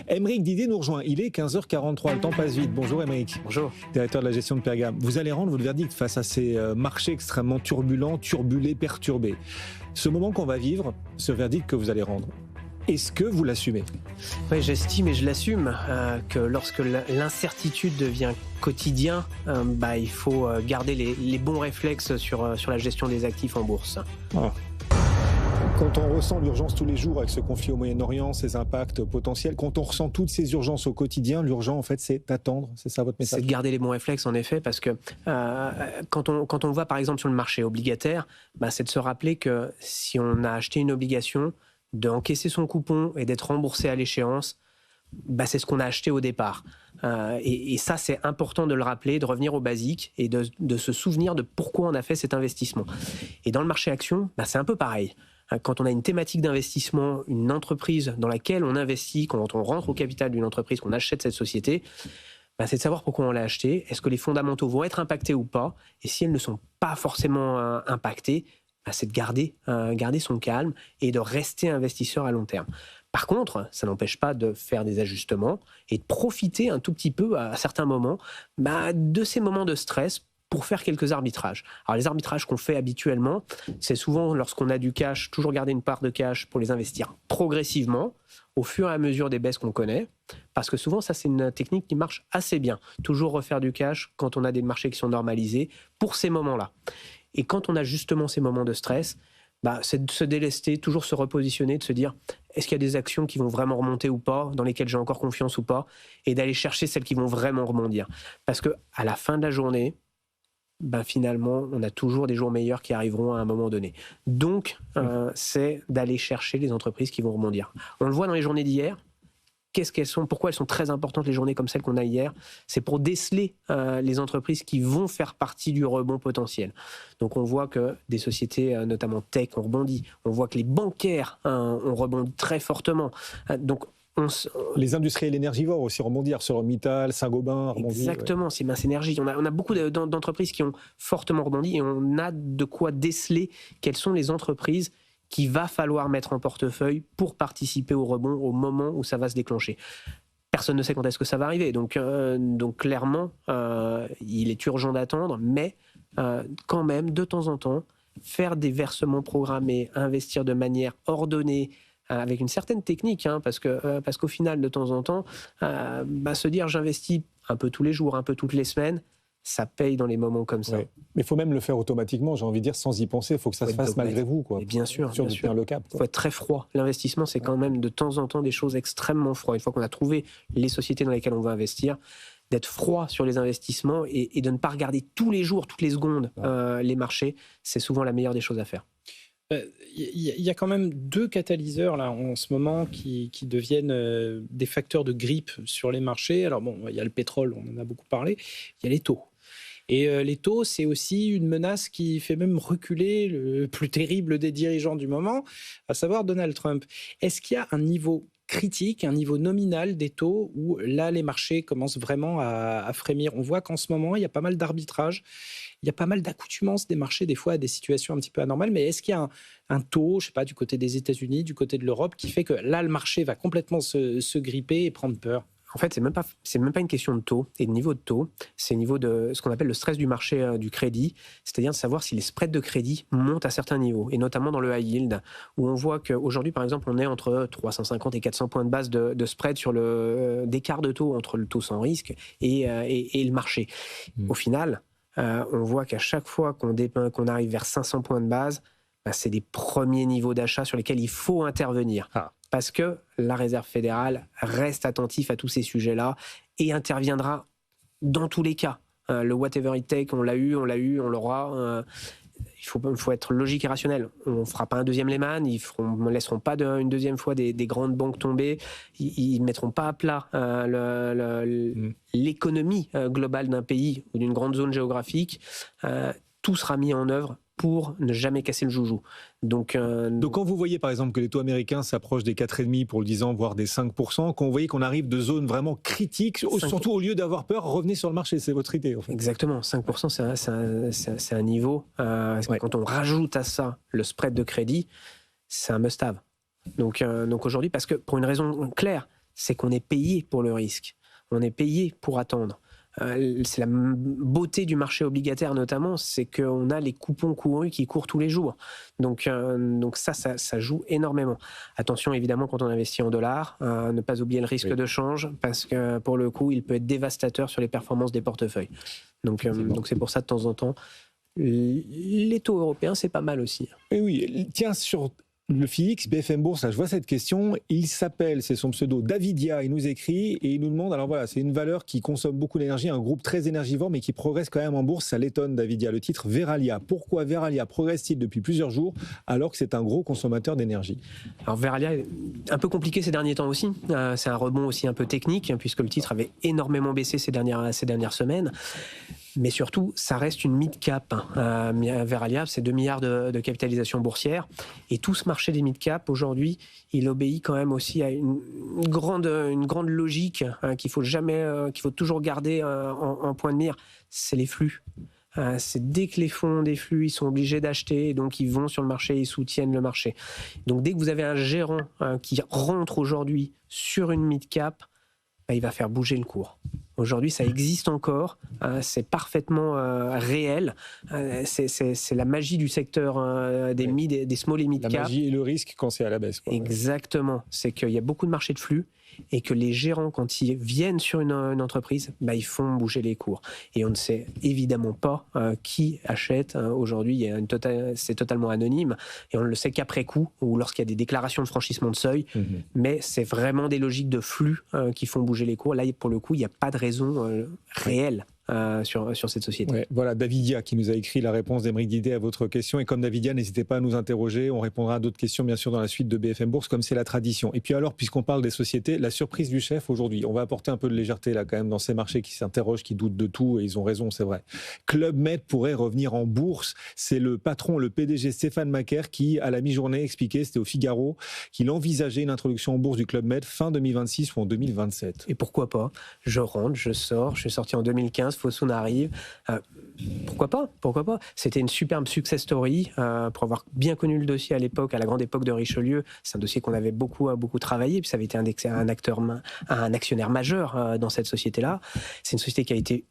Aymeric Didier nous rejoint. Il est 15h43. Le temps passe vite. Bonjour Aymeric. Bonjour. Directeur de la gestion de Pergame. Vous allez rendre votre verdict face à ces marchés extrêmement turbulents, turbulés, perturbés. Ce moment qu'on va vivre, ce verdict que vous allez rendre, est-ce que vous l'assumez ? Oui, j'estime et je l'assume que lorsque l'incertitude devient quotidien, il faut garder les bons réflexes sur la gestion des actifs en bourse. Ah. Quand on ressent l'urgence tous les jours avec ce conflit au Moyen-Orient, ses impacts potentiels, quand on ressent toutes ces urgences au quotidien, l'urgent en fait c'est d'attendre, c'est ça votre message ? C'est de garder les bons réflexes en effet, parce que quand on va par exemple sur le marché obligataire, c'est de se rappeler que si on a acheté une obligation, d'encaisser son coupon et d'être remboursé à l'échéance, c'est ce qu'on a acheté au départ. Et ça, c'est important de le rappeler, de revenir aux basiques et de se souvenir de pourquoi on a fait cet investissement. Et dans le marché action, c'est un peu pareil. Quand on a une thématique d'investissement, une entreprise dans laquelle on investit, quand on rentre au capital d'une entreprise, qu'on achète cette société, c'est de savoir pourquoi on l'a acheté, est-ce que les fondamentaux vont être impactés ou pas, et si elles ne sont pas forcément impactés, c'est de garder son calme et de rester investisseur à long terme. Par contre, ça n'empêche pas de faire des ajustements et de profiter un tout petit peu à certains moments de ces moments de stress pour faire quelques arbitrages. Alors les arbitrages qu'on fait habituellement, c'est souvent lorsqu'on a du cash, toujours garder une part de cash pour les investir progressivement, au fur et à mesure des baisses qu'on connaît, parce que souvent ça c'est une technique qui marche assez bien. Toujours refaire du cash quand on a des marchés qui sont normalisés pour ces moments-là. Et quand on a justement ces moments de stress, c'est de se délester, toujours se repositionner, de se dire est-ce qu'il y a des actions qui vont vraiment remonter ou pas, dans lesquelles j'ai encore confiance ou pas, et d'aller chercher celles qui vont vraiment rebondir. Parce qu'à la fin de la journée, finalement, on a toujours des jours meilleurs qui arriveront à un moment donné. Donc, c'est d'aller chercher les entreprises qui vont rebondir. On le voit dans les journées d'hier. Qu'est-ce qu'elles sont, pourquoi elles sont très importantes les journées comme celles qu'on a hier, c'est pour déceler les entreprises qui vont faire partie du rebond potentiel. Donc on voit que des sociétés, notamment tech, ont rebondi. On voit que les bancaires ont rebondi très fortement. Donc les industriels énergivores aussi rebondir, ArcelorMittal, Saint-Gobain, rebondi. Exactement, ouais. C'est Mince Énergie. On a beaucoup d'entreprises qui ont fortement rebondi et on a de quoi déceler quelles sont les entreprises qu'il va falloir mettre en portefeuille pour participer au rebond au moment où ça va se déclencher. Personne ne sait quand est-ce que ça va arriver. Donc clairement, il est urgent d'attendre, mais quand même, de temps en temps, faire des versements programmés, investir de manière ordonnée, avec une certaine technique, parce qu'au final, de temps en temps, se dire j'investis un peu tous les jours, un peu toutes les semaines, ça paye dans les moments comme ça. Ouais. Mais il faut même le faire automatiquement, j'ai envie de dire, sans y penser. Il faut que ça se fasse malgré vous. Quoi. Et bien sûr. Tenir le cap. Il faut être très froid. L'investissement, c'est quand même de temps en temps des choses extrêmement froides. Une fois qu'on a trouvé les sociétés dans lesquelles on va investir, d'être froid sur les investissements et de ne pas regarder tous les jours, toutes les secondes, les marchés, c'est souvent la meilleure des choses à faire. Il y a quand même deux catalyseurs là en ce moment qui deviennent des facteurs de grippe sur les marchés. Alors il y a le pétrole, on en a beaucoup parlé. Il y a les taux. Et les taux, c'est aussi une menace qui fait même reculer le plus terrible des dirigeants du moment, à savoir Donald Trump. Est-ce qu'il y a un niveau critique, un niveau nominal des taux où là, les marchés commencent vraiment à frémir? On voit qu'en ce moment, il y a pas mal d'arbitrage, il y a pas mal d'accoutumance des marchés, des fois, à des situations un petit peu anormales. Mais est-ce qu'il y a un taux, je sais pas, du côté des États-Unis, du côté de l'Europe, qui fait que là, le marché va complètement se gripper et prendre peur? En fait, c'est même pas une question de taux et de niveau de taux, c'est au niveau de ce qu'on appelle le stress du marché du crédit, c'est-à-dire de savoir si les spreads de crédit montent à certains niveaux, et notamment dans le high yield, où on voit qu'aujourd'hui, par exemple, on est entre 350 et 400 points de base de spread sur d'écart de taux entre le taux sans risque et le marché. Au final, on voit qu'à chaque fois qu'on arrive vers 500 points de base, c'est des premiers niveaux d'achat sur lesquels il faut intervenir. Parce que la Réserve fédérale reste attentive à tous ces sujets-là et interviendra dans tous les cas. Le whatever it take, on l'a eu, on l'aura. Il faut être logique et rationnel. On ne fera pas un deuxième Lehman, ils ne laisseront pas une deuxième fois des grandes banques tomber, ils ne mettront pas à plat l'économie globale d'un pays ou d'une grande zone géographique. Tout sera mis en œuvre pour ne jamais casser le joujou. Donc quand vous voyez par exemple que les taux américains s'approchent des 4,5 pour le 10 ans, voire des 5%, quand vous voyez qu'on arrive de zones vraiment critiques, surtout au lieu d'avoir peur, revenez sur le marché, c'est votre idée en fait. Exactement, 5% c'est un niveau, quand on rajoute à ça le spread de crédit, c'est un must-have. Donc aujourd'hui, parce que pour une raison claire, c'est qu'on est payé pour le risque. On est payé pour attendre. C'est la beauté du marché obligataire notamment, c'est qu'on a les coupons courus qui courent tous les jours. Donc ça joue énormément. Attention évidemment quand on investit en dollars, ne pas oublier le risque de change, parce que pour le coup, il peut être dévastateur sur les performances des portefeuilles. Donc c'est pour ça de temps en temps, les taux européens, c'est pas mal aussi. Et oui, tiens, sur le FIX, BFM Bourse, là, je vois cette question. Il s'appelle, c'est son pseudo, Davidia. Il nous écrit et il nous demande, alors voilà, c'est une valeur qui consomme beaucoup d'énergie, un groupe très énergivore, mais qui progresse quand même en bourse. Ça l'étonne, Davidia. Le titre Verallia. Pourquoi Verallia progresse-t-il depuis plusieurs jours alors que c'est un gros consommateur d'énergie? Alors Verallia est un peu compliqué ces derniers temps aussi. C'est un rebond aussi un peu technique, puisque le titre avait énormément baissé ces dernières semaines. Mais surtout, ça reste une mid-cap. Verallia, c'est 2 milliards de capitalisation boursière. Et tout ce marché des mid-cap, aujourd'hui, il obéit quand même aussi à une grande logique qu'il faut toujours garder en point de mire. C'est les flux. C'est dès que les fonds ont des flux, ils sont obligés d'acheter, et donc ils vont sur le marché, ils soutiennent le marché. Donc dès que vous avez un gérant qui rentre aujourd'hui sur une mid-cap, il va faire bouger le cours. Aujourd'hui, ça existe encore, c'est parfaitement réel. C'est la magie du secteur des mid et des small et mid cap. La magie et le risque quand c'est à la baisse. Exactement. C'est qu'il y a beaucoup de marchés de flux et que les gérants, quand ils viennent sur une entreprise, ils font bouger les cours. Et on ne sait évidemment pas qui achète. Aujourd'hui, c'est totalement anonyme et on ne le sait qu'après coup ou lorsqu'il y a des déclarations de franchissement de seuil. Mais c'est vraiment des logiques de flux qui font bouger les cours. Là, pour le coup, il n'y a pas de raison réelle sur cette société. Ouais, voilà, Davidia qui nous a écrit la réponse d'Aymeric Didet à votre question. Et comme Davidia, n'hésitez pas à nous interroger. On répondra à d'autres questions, bien sûr, dans la suite de BFM Bourse, comme c'est la tradition. Et puis alors, puisqu'on parle des sociétés, la surprise du chef aujourd'hui. On va apporter un peu de légèreté là quand même dans ces marchés qui s'interrogent, qui doutent de tout, et ils ont raison, c'est vrai. Club Med pourrait revenir en bourse. C'est le patron, le PDG Stéphane Macaire qui, à la mi-journée, expliquait, c'était au Figaro, qu'il envisageait une introduction en bourse du Club Med fin 2026 ou en 2027. Et pourquoi pas? Je rentre, je sors, je suis sorti en 2015, Fosun arrive. Pourquoi pas? C'était une superbe success story pour avoir bien connu le dossier à l'époque, à la grande époque de Richelieu. C'est un dossier qu'on avait beaucoup travaillé, puis ça avait été un actionnaire majeur dans cette société-là. C'est une société qui a été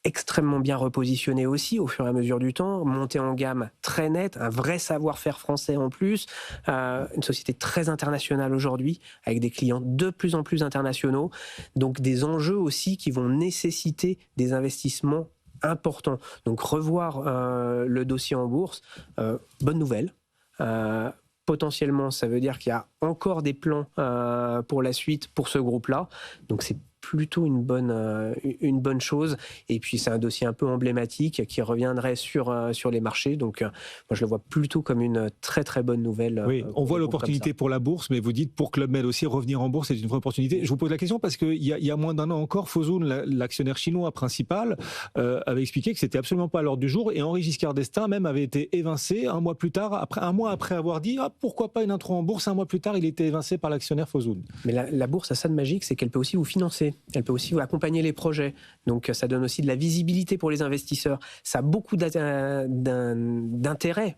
extrêmement bien repositionné aussi au fur et à mesure du temps, montée en gamme très nette, un vrai savoir-faire français en plus, une société très internationale aujourd'hui, avec des clients de plus en plus internationaux, donc des enjeux aussi qui vont nécessiter des investissements importants. Donc revoir le dossier en bourse, bonne nouvelle. Potentiellement, ça veut dire qu'il y a encore des plans pour la suite pour ce groupe-là, donc c'est plutôt une bonne chose. Et puis c'est un dossier un peu emblématique qui reviendrait sur les marchés. Donc moi je le vois plutôt comme une très très bonne nouvelle. Oui, on voit l'opportunité pour la bourse, mais vous dites pour Club Med aussi revenir en bourse, c'est une vraie opportunité. Je vous pose la question parce qu'il y a moins d'un an encore, Fosun, l'actionnaire chinois principal, avait expliqué que c'était absolument pas à l'ordre du jour, et Henri Giscard d'Estaing même avait été évincé un mois après avoir dit pourquoi pas une intro en bourse. Un mois plus tard, il était évincé par l'actionnaire Fosun. Mais la bourse a ça de magique, c'est qu'elle peut aussi vous financer. Elle peut aussi vous accompagner les projets. Donc ça donne aussi de la visibilité pour les investisseurs. Ça a beaucoup d'intérêt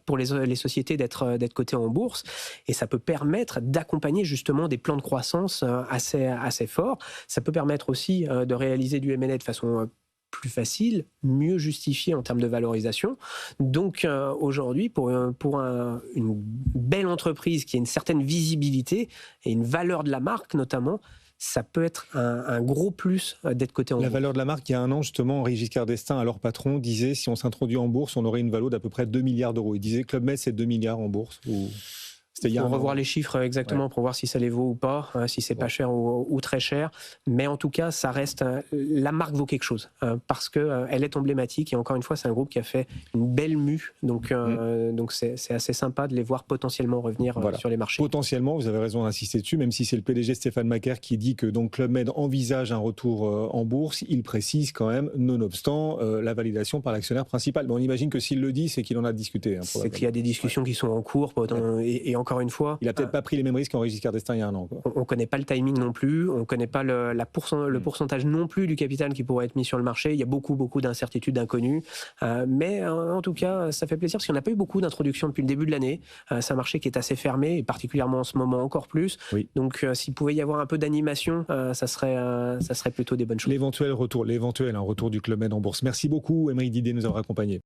pour les sociétés d'être cotées en bourse, et ça peut permettre d'accompagner justement des plans de croissance assez forts. Ça peut permettre aussi de réaliser du M&A de façon plus facile, mieux justifié en termes de valorisation. Donc aujourd'hui, pour une belle entreprise qui a une certaine visibilité et une valeur de la marque notamment, ça peut être un gros plus d'être coté en bourse. La valeur de la marque, il y a un an, justement, Henri Giscard d'Estaing, alors patron, disait si on s'introduit en bourse, on aurait une valeur d'à peu près 2 milliards d'euros. Il disait Club Med, c'est 2 milliards en bourse. Il faut revoir les chiffres exactement pour voir si ça les vaut ou pas, si c'est pas cher ou très cher. Mais en tout cas, ça reste la marque vaut quelque chose parce que elle est emblématique, et encore une fois, c'est un groupe qui a fait une belle mue. Donc c'est assez sympa de les voir potentiellement revenir sur les marchés. Potentiellement, vous avez raison d'insister dessus, même si c'est le PDG Stéphane Macaire qui dit que donc Club Med envisage un retour en bourse. Il précise quand même, nonobstant la validation par l'actionnaire principal. Mais on imagine que s'il le dit, c'est qu'il en a discuté. C'est qu'il y a des discussions qui sont en cours, et encore encore une fois... Il n'a peut-être pas pris les mêmes risques qu'Henri Giscard d'Estaing il y a un an, quoi. On ne connaît pas le timing non plus, on ne connaît pas le pourcentage non plus du capital qui pourrait être mis sur le marché. Il y a beaucoup d'incertitudes, d'inconnues. Mais en tout cas, ça fait plaisir parce qu'on n'a pas eu beaucoup d'introductions depuis le début de l'année. C'est un marché qui est assez fermé, et particulièrement en ce moment encore plus. Oui. Donc s'il pouvait y avoir un peu d'animation, ça serait plutôt des bonnes choses. L'éventuel retour du Club Med en bourse. Merci beaucoup, Aymeric Didet, de nous avoir accompagnés.